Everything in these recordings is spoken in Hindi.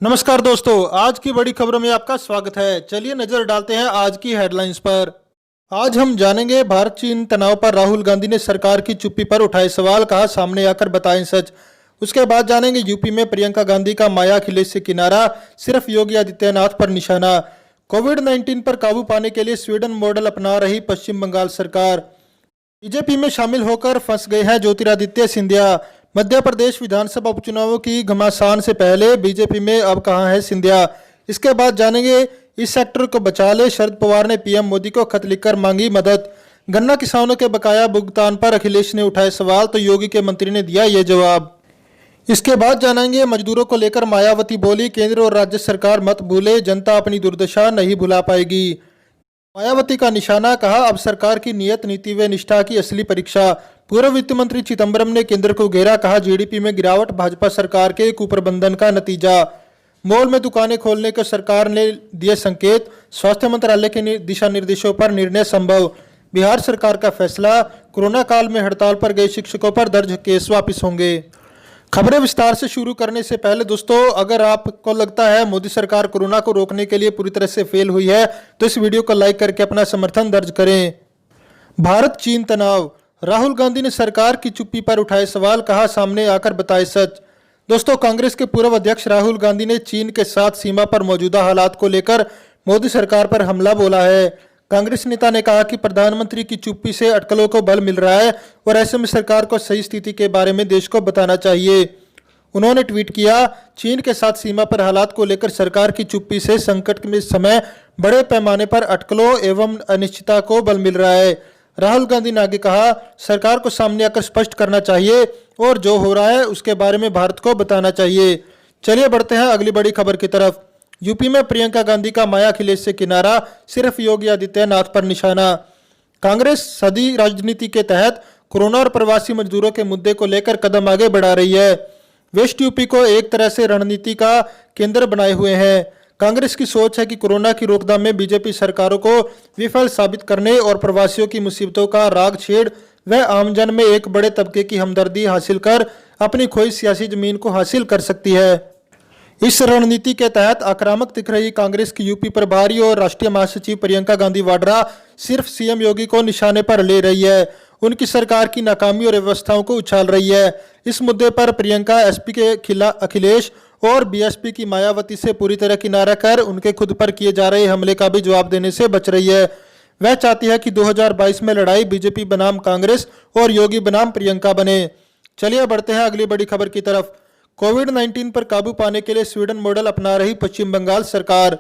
नमस्कार दोस्तों, आज की बड़ी खबरों में आपका स्वागत है। चलिए नजर डालते हैं आज की हेडलाइंस पर। आज हम जानेंगे भारत चीन तनाव पर राहुल गांधी ने सरकार की चुप्पी पर उठाए सवाल, कहा सामने आकर बताएं सच। उसके बाद जानेंगे यूपी में प्रियंका गांधी का माया अखिलेश से किनारा, सिर्फ योगी आदित्यनाथ पर निशाना। कोविड-19 पर काबू पाने के लिए स्वीडन मॉडल अपना रही पश्चिम बंगाल सरकार। बीजेपी में शामिल होकर फंस गए हैं ज्योतिरादित्य सिंधिया। मध्य प्रदेश विधानसभा उपचुनावों की घमासान से पहले बीजेपी में अब कहां है सिंधिया। इसके बाद जानेंगे इस सेक्टर को बचा ले, शरद पवार ने पीएम मोदी को खत लिखकर मांगी मदद। गन्ना किसानों के बकाया भुगतान पर अखिलेश ने उठाए सवाल, तो योगी के मंत्री ने दिया ये जवाब। इसके बाद जानेंगे मजदूरों को लेकर मायावती बोली, केंद्र और राज्य सरकार मत भूले, जनता अपनी दुर्दशा नहीं भुला पाएगी। मायावती का निशाना, कहा अब सरकार की नियत नीति व निष्ठा की असली परीक्षा। पूर्व वित्त मंत्री चिदंबरम ने केंद्र को घेरा, कहा जीडीपी में गिरावट भाजपा सरकार के कुप्रबंधन का नतीजा। मॉल में दुकानें खोलने को सरकार ने दिए संकेत, स्वास्थ्य मंत्रालय के दिशा निर्देशों पर निर्णय संभव। बिहार सरकार का फैसला, कोरोना काल में हड़ताल पर गए शिक्षकों पर दर्ज केस वापस होंगे। खबरें विस्तार से शुरू करने से पहले दोस्तों, अगर आपको लगता है मोदी सरकार कोरोना को रोकने के लिए पूरी तरह से फेल हुई है, तो इस वीडियो को लाइक करके अपना समर्थन दर्ज करें। भारत चीन तनाव, राहुल गांधी ने सरकार की चुप्पी पर उठाए सवाल, कहा सामने आकर बताए सच। दोस्तों, कांग्रेस के पूर्व अध्यक्ष राहुल गांधी ने चीन के साथ सीमा पर मौजूदा हालात को लेकर मोदी सरकार पर हमला बोला है। कांग्रेस नेता ने कहा कि प्रधानमंत्री की चुप्पी से अटकलों को बल मिल रहा है और ऐसे में सरकार को सही स्थिति के बारे में देश को बताना चाहिए। उन्होंने ट्वीट किया, चीन के साथ सीमा पर हालात को लेकर सरकार की चुप्पी से संकट में समय बड़े पैमाने पर अटकलों एवं अनिश्चितता को बल मिल रहा है। राहुल गांधी ने आगे कहा, सरकार को सामने आकर स्पष्ट करना चाहिए और जो हो रहा है उसके बारे में भारत को बताना चाहिए। चलिए बढ़ते हैं अगली बड़ी खबर की तरफ। यूपी में प्रियंका गांधी का माया अखिलेश से किनारा, सिर्फ योगी आदित्यनाथ पर निशाना। कांग्रेस सदी राजनीति के तहत कोरोना और प्रवासी मजदूरों के मुद्दे को लेकर कदम आगे बढ़ा रही है। वेस्ट यूपी को एक तरह से रणनीति का केंद्र बनाए हुए हैं। कांग्रेस की सोच है कि कोरोना की रोकथाम में बीजेपी सरकारों को विफल साबित करने और प्रवासियों की मुसीबतों का राग छेड़ व आमजन में एक बड़े तबके की हमदर्दी हासिल कर अपनी खोई सियासी जमीन को हासिल कर सकती है। इस रणनीति के तहत आक्रामक दिख रही कांग्रेस की यूपी प्रभारी और राष्ट्रीय महासचिव प्रियंका गांधी वाड्रा सिर्फ सीएम योगी को निशाने पर ले रही है। उनकी सरकार की नाकामी और व्यवस्थाओं को उछाल रही है। इस मुद्दे पर प्रियंका एसपी के खिलाफ अखिलेश और बीएसपी की मायावती से पूरी तरह किनारा कर उनके खुद पर किए जा रहे हमले का भी जवाब देने से बच रही है। वह चाहती है कि 2022 में लड़ाई बीजेपी बनाम कांग्रेस और योगी बनाम प्रियंका बने। चलिए बढ़ते हैं अगली बड़ी खबर की तरफ। कोविड-19 पर काबू पाने के लिए स्वीडन मॉडल अपना रही पश्चिम बंगाल सरकार।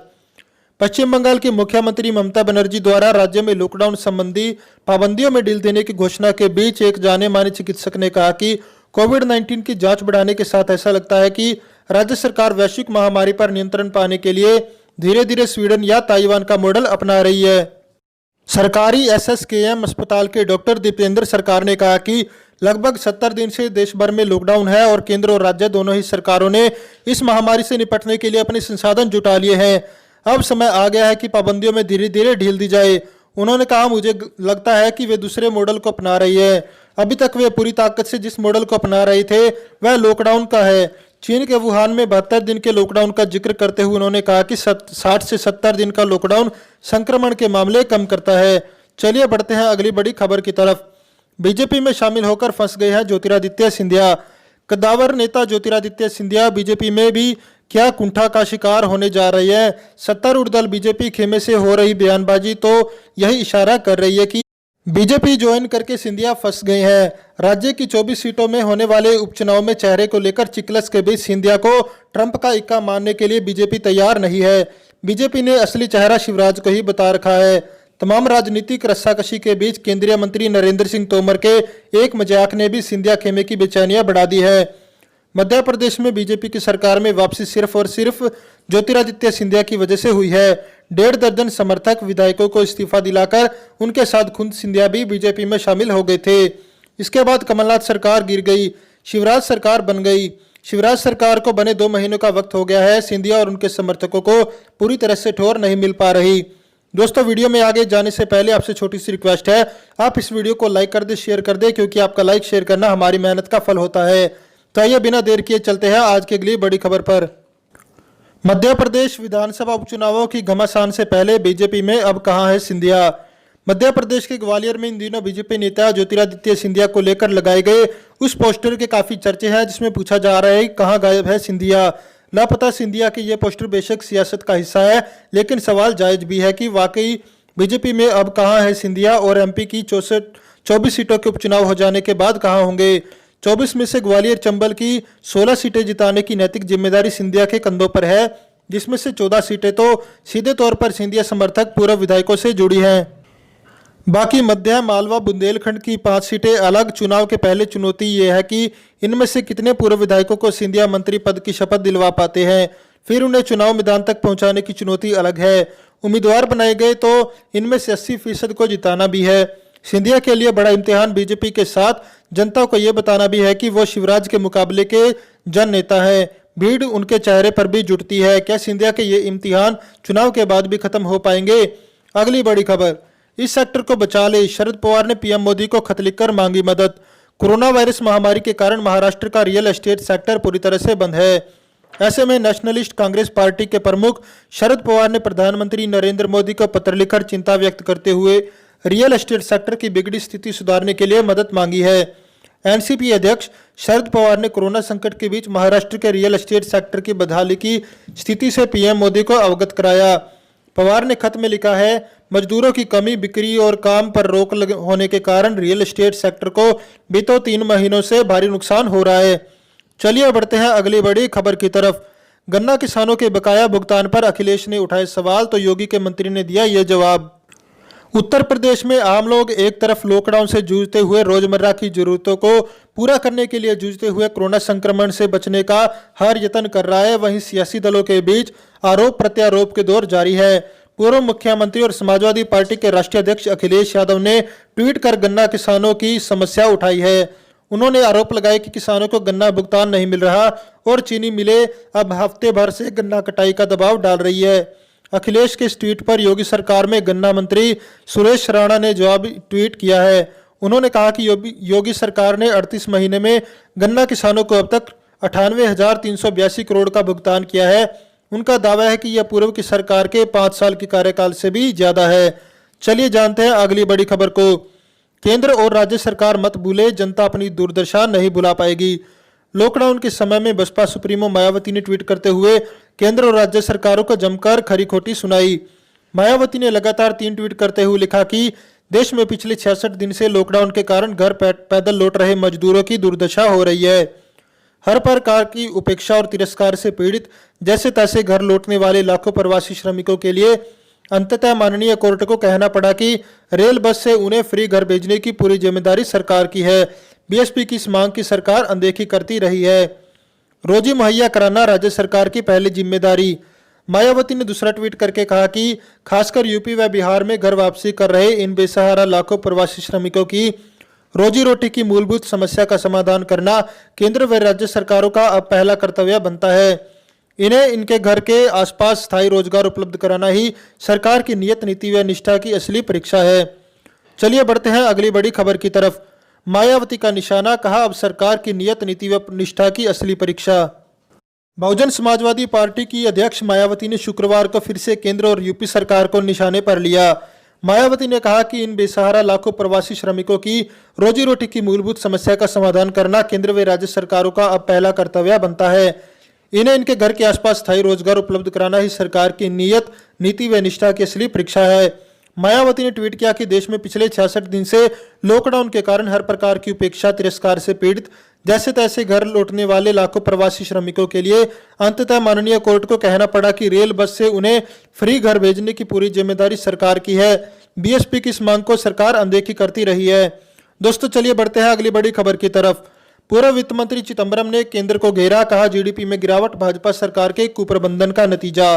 पश्चिम बंगाल की मुख्यमंत्री ममता बनर्जी द्वारा राज्य में लॉकडाउन संबंधी पाबंदियों में ढील देने की घोषणा के बीच एक जाने माने चिकित्सक ने कहा कि कोविड-19 की जांच बढ़ाने के साथ ऐसा लगता है कि राज्य सरकार वैश्विक महामारी पर नियंत्रण पाने के लिए धीरे धीरे स्वीडन या ताइवान का मॉडल अपना रही है। सरकारी एसएसकेएम अस्पताल के डॉक्टर दीपेंद्र सरकार ने कहा कि लगभग 70 दिन से देश भर में लॉकडाउन है और केंद्र और राज्य दोनों ही सरकारों ने इस महामारी से निपटने के लिए अपने संसाधन जुटा लिए हैं। अब समय आ गया है कि पाबंदियों में धीरे धीरे ढील दी जाए। उन्होंने कहा, मुझे लगता है कि वे दूसरे मॉडल को अपना रही है। अभी तक वे पूरी ताकत से जिस मॉडल को अपना रहे थे वह लॉकडाउन का है। चीन के वुहान में 72 दिन के लॉकडाउन का जिक्र करते हुए उन्होंने कहा कि 60 से 70 दिन का लॉकडाउन संक्रमण के मामले कम करता है। चलिए बढ़ते हैं अगली बड़ी खबर की तरफ। बीजेपी में शामिल होकर फंस गए हैं ज्योतिरादित्य सिंधिया। कद्दावर नेता ज्योतिरादित्य सिंधिया बीजेपी में भी क्या कुंठा का शिकार होने जा रही है। सत्तारूढ़ दल बीजेपी खेमे से हो रही बयानबाजी तो यही इशारा कर रही है कि बीजेपी ज्वाइन करके सिंधिया फंस गए हैं। राज्य की 24 सीटों में होने वाले उपचुनाव में चेहरे को लेकर चिकलस के बीच सिंधिया को ट्रंप का इक्का मानने के लिए बीजेपी तैयार नहीं है। बीजेपी ने असली चेहरा शिवराज को ही बता रखा है। तमाम राजनीतिक रस्साकशी के बीच केंद्रीय मंत्री नरेंद्र सिंह तोमर के एक मजाक ने भी सिंधिया खेमे की बेचैनियां बढ़ा दी है। मध्य प्रदेश में बीजेपी की सरकार में वापसी सिर्फ और सिर्फ ज्योतिरादित्य सिंधिया की वजह से हुई है। 1.5 दर्जन समर्थक विधायकों को इस्तीफा दिलाकर उनके साथ खुद सिंधिया भी बीजेपी में शामिल हो गए थे। इसके बाद कमलनाथ सरकार गिर गई, शिवराज सरकार बन गई। शिवराज सरकार को बने 2 महीनों का वक्त हो गया है। सिंधिया और उनके समर्थकों को पूरी तरह से ठोर नहीं मिल पा रही। दोस्तों, वीडियो में आगे जाने से पहले आपसे छोटी सी रिक्वेस्ट है, आप इस वीडियो को लाइक कर दे, शेयर कर दे, क्योंकि आपका लाइक शेयर करना हमारी मेहनत का फल होता है। तो आइए बिना देर किए चलते हैं आज की अगली बड़ी खबर पर। मध्य प्रदेश विधानसभा उपचुनावों की घमासान से पहले बीजेपी में अब कहां है सिंधिया। मध्य प्रदेश के ग्वालियर में इन दिनों बीजेपी नेता ज्योतिरादित्य सिंधिया को लेकर लगाए गए उस पोस्टर के काफी चर्चे हैं, जिसमें पूछा जा रहा है कि कहां गायब है सिंधिया। लापता सिंधिया के ये पोस्टर बेशक सियासत का हिस्सा है, लेकिन सवाल जायज भी है कि वाकई बीजेपी में अब कहां है सिंधिया और एमपी की 24 सीटों के उपचुनाव हो जाने के बाद कहां होंगे। 24 में से ग्वालियर चंबल की 16 सीटें जिताने की नैतिक जिम्मेदारी सिंधिया के कंधों पर है, जिसमें से 14 सीटें तो सीधे तौर पर सिंधिया समर्थक पूर्व विधायकों से जुड़ी हैं। बाकी मध्य, मालवा, बुंदेलखंड की 5 सीटें अलग। चुनाव के पहले चुनौती ये है कि इनमें से कितने पूर्व विधायकों को सिंधिया मंत्री पद की शपथ दिलवा पाते हैं, फिर उन्हें चुनाव मैदान तक पहुंचाने की चुनौती अलग है। उम्मीदवार बनाए गए तो इनमें से 80% को जिताना भी है। सिंधिया के लिए बड़ा इम्तिहान बीजेपी के साथ जनता को यह बताना भी है कि वो शिवराज के मुकाबले के जन नेता है। भीड़ उनके चेहरे पर भी जुटती है। क्या सिंधिया के ये इम्तिहान चुनाव के बाद भी खत्म हो पाएंगे? अगली बड़ी खबर, इस सेक्टर को बचा ले, शरद पवार ने पीएम मोदी को खत लिखकर मांगी मदद। कोरोना वायरस महामारी के कारण महाराष्ट्र का रियल एस्टेट सेक्टर पूरी तरह से बंद है। ऐसे में नेशनलिस्ट कांग्रेस पार्टी के प्रमुख शरद पवार ने प्रधानमंत्री नरेंद्र मोदी को पत्र लिखकर चिंता व्यक्त करते हुए रियल एस्टेट सेक्टर की बिगड़ी स्थिति सुधारने के लिए मदद मांगी है। एनसीपी अध्यक्ष शरद पवार ने कोरोना संकट के बीच महाराष्ट्र के रियल एस्टेट सेक्टर की बदहाली की स्थिति से पीएम मोदी को अवगत कराया। पवार ने खत में लिखा है, मजदूरों की कमी, बिक्री और काम पर रोक होने के कारण रियल एस्टेट सेक्टर को बीते 3 महीनों से भारी नुकसान हो रहा है। चलिए बढ़ते हैं अगली बड़ी खबर की तरफ। गन्ना किसानों के बकाया भुगतान पर अखिलेश ने उठाए सवाल तो योगी के मंत्री ने दिया ये जवाब। उत्तर प्रदेश में आम लोग एक तरफ लॉकडाउन से जूझते हुए रोजमर्रा की जरूरतों को पूरा करने के लिए जूझते हुए कोरोना संक्रमण से बचने का हर यत्न कर रहा है, वहीं सियासी दलों के बीच आरोप प्रत्यारोप के दौर जारी है। पूर्व मुख्यमंत्री और समाजवादी पार्टी के राष्ट्रीय अध्यक्ष अखिलेश यादव ने ट्वीट कर गन्ना किसानों की समस्या उठाई है। उन्होंने आरोप लगाया कि किसानों को गन्ना भुगतान नहीं मिल रहा और चीनी मिलें अब हफ्ते भर से गन्ना कटाई का दबाव डाल रही है। अखिलेश के इस ट्वीट पर योगी सरकार में गन्ना मंत्री सुरेश राणा ने जवाब ट्वीट किया है। उन्होंने कहा कि योगी सरकार ने 38 महीने में गन्ना किसानों को अब तक 98,382 करोड़ का भुगतान किया है। उनका दावा है कि यह पूर्व की सरकार के 5 साल के कार्यकाल से भी ज्यादा है। चलिए जानते हैं अगली बड़ी खबर को। केंद्र और राज्य सरकार मत भूले, जनता अपनी दुर्दशा नहीं भुला पाएगी। लॉकडाउन के समय में बसपा सुप्रीमो मायावती ने ट्वीट करते हुए केंद्र और राज्य सरकारों को जमकर खरी खोटी सुनाई। मायावती ने लगातार 3 ट्वीट करते हुए लिखा कि देश में पिछले 66 दिन से लॉकडाउन के कारण घर पैदल लौट रहे मजदूरों की दुर्दशा हो रही है। हर प्रकार की उपेक्षा और तिरस्कार से पीड़ित जैसे तैसे घर लौटने वाले लाखों प्रवासी श्रमिकों के लिए अंततः माननीय कोर्ट को कहना पड़ा कि रेल बस से उन्हें फ्री घर भेजने की पूरी जिम्मेदारी सरकार की है। बीएसपी की इस मांग की सरकार अनदेखी करती रही है। रोजी मुहैया कराना राज्य सरकार की पहली जिम्मेदारी। मायावती ने दूसरा ट्वीट करके कहा कि खासकर यूपी व बिहार में घर वापसी कर रहे इन बेसहारा लाखों प्रवासी श्रमिकों की रोजी रोटी की मूलभूत समस्या का समाधान करना केंद्र व राज्य सरकारों का अब पहला कर्तव्य बनता है। इन्हें इनके घर के आसपास स्थायी रोजगार उपलब्ध कराना ही सरकार की नियत, नीति व निष्ठा की असली परीक्षा है। चलिए बढ़ते हैं अगली बड़ी खबर की तरफ। मायावती का निशाना, कहा अब सरकार की नियत, नीति व निष्ठा की असली परीक्षा। बहुजन समाजवादी पार्टी की अध्यक्ष मायावती ने शुक्रवार को फिर से केंद्र और यूपी सरकार को निशाने पर लिया। मायावती ने कहा कि इन बेसहारा लाखों प्रवासी श्रमिकों की रोजी रोटी की मूलभूत समस्या का समाधान करना केंद्र व राज्य सरकारों का अब पहला कर्तव्य बनता है। इन्हें इनके घर के आसपास स्थायी रोजगार उपलब्ध कराना ही सरकार की नियत, नीति व निष्ठा की असली परीक्षा है। मायावती ने ट्वीट किया कि देश में पिछले 66 दिन से लॉकडाउन के कारण हर प्रकार की उपेक्षा, तिरस्कार से पीड़ित जैसे तैसे घर लौटने वाले लाखों प्रवासी श्रमिकों के लिए अंततः माननीय कोर्ट को कहना पड़ा कि रेल बस से उन्हें फ्री घर भेजने की पूरी जिम्मेदारी सरकार की है। बीएसपी की इस मांग को सरकार अनदेखी करती रही है। दोस्तों चलिए बढ़ते हैं अगली बड़ी खबर की तरफ। पूर्व वित्त मंत्री चिदंबरम ने केंद्र को घेरा, कहा जीडीपी में गिरावट भाजपा सरकार के कुप्रबंधन का नतीजा।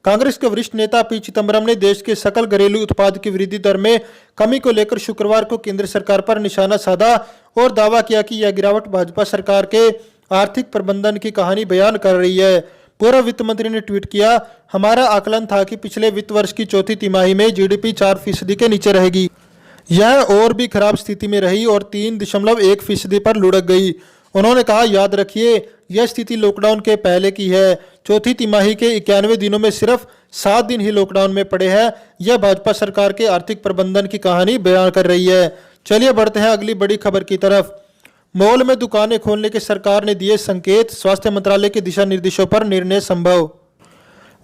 कांग्रेस के वरिष्ठ नेता पी चिदंबरम ने देश के सकल घरेलू उत्पाद की वृद्धि दर में कमी को लेकर शुक्रवार को केंद्र सरकार पर निशाना साधा और दावा किया कि यह गिरावट भाजपा सरकार के आर्थिक प्रबंधन की कहानी बयान कर रही है। पूर्व वित्त मंत्री ने ट्वीट किया, हमारा आकलन था कि पिछले वित्त वर्ष की चौथी तिमाही में जीडीपी 4% के नीचे रहेगी। यह और भी खराब स्थिति में रही और 3.1% पर लुढ़क गई। उन्होंने कहा, याद रखिए यह स्थिति लॉकडाउन के पहले की है। चौथी तिमाही के 91 दिनों में सिर्फ 7 दिन ही लॉकडाउन में पड़े हैं। यह भाजपा सरकार के आर्थिक प्रबंधन की कहानी बयान कर रही है। चलिए बढ़ते हैं अगली बड़ी खबर की तरफ। मॉल में दुकानें खोलने के सरकार ने दिए संकेत, स्वास्थ्य मंत्रालय के दिशा निर्देशों पर निर्णय संभव।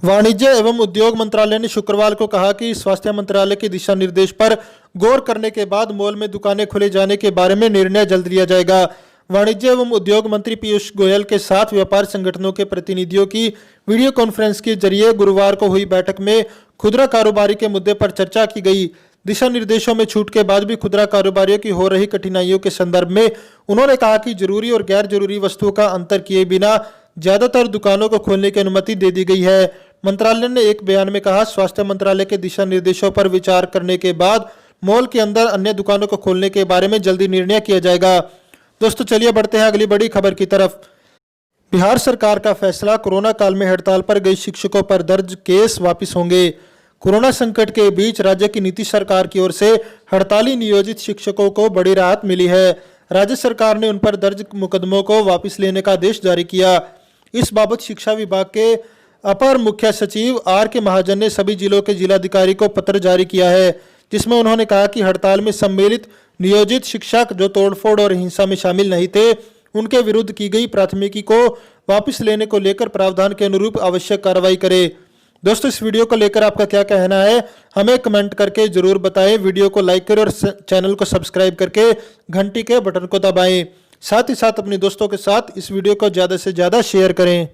वाणिज्य एवं उद्योग मंत्रालय ने शुक्रवार को कहा कि स्वास्थ्य मंत्रालय के दिशा निर्देश पर गौर करने के बाद मॉल में दुकानें खोले जाने के बारे में निर्णय जल्द लिया जाएगा। वाणिज्य एवं उद्योग मंत्री पीयूष गोयल के साथ व्यापार संगठनों के प्रतिनिधियों की वीडियो कॉन्फ्रेंस के जरिए गुरुवार को हुई बैठक में खुदरा कारोबारी के मुद्दे पर चर्चा की गई। दिशा निर्देशों में छूट के बाद भी खुदरा कारोबारियों की हो रही कठिनाइयों के संदर्भ में उन्होंने कहा कि जरूरी और गैर जरूरी वस्तुओं का अंतर किए बिना ज्यादातर दुकानों को खोलने की अनुमति दे दी गई है। मंत्रालय ने एक बयान में कहा, स्वास्थ्य मंत्रालय के दिशा निर्देशों पर विचार करने के बाद मॉल के अंदर अन्य दुकानों को खोलने के बारे में जल्दी निर्णय किया जाएगा। दोस्तों चलिए बढ़ते हैं अगली बड़ी खबर की तरफ। बिहार सरकार का फैसला, कोरोना काल में हड़ताल पर गए शिक्षकों पर दर्ज केस वापस होंगे। कोरोना संकट के बीच राज्य की नीतीश सरकार की ओर से हड़ताली नियोजित शिक्षकों को बड़ी राहत मिली है। राज्य सरकार ने उन पर दर्ज मुकदमों को वापस लेने का आदेश जारी किया। इस बाबत शिक्षा विभाग के अपर मुख्य सचिव आर के महाजन ने सभी जिलों के जिलाधिकारी को पत्र जारी किया है, जिसमें उन्होंने कहा कि हड़ताल में सम्मिलित नियोजित शिक्षक जो तोड़फोड़ और हिंसा में शामिल नहीं थे, उनके विरुद्ध की गई प्राथमिकी को वापस लेने को लेकर प्रावधान के अनुरूप आवश्यक कार्रवाई करे। दोस्तों इस वीडियो को लेकर आपका क्या कहना है, हमें कमेंट करके जरूर बताएं। वीडियो को लाइक करें और चैनल को सब्सक्राइब करके घंटी के बटन को दबाएं। साथ ही साथ अपने दोस्तों के साथ इस वीडियो को ज़्यादा से ज़्यादा शेयर करें।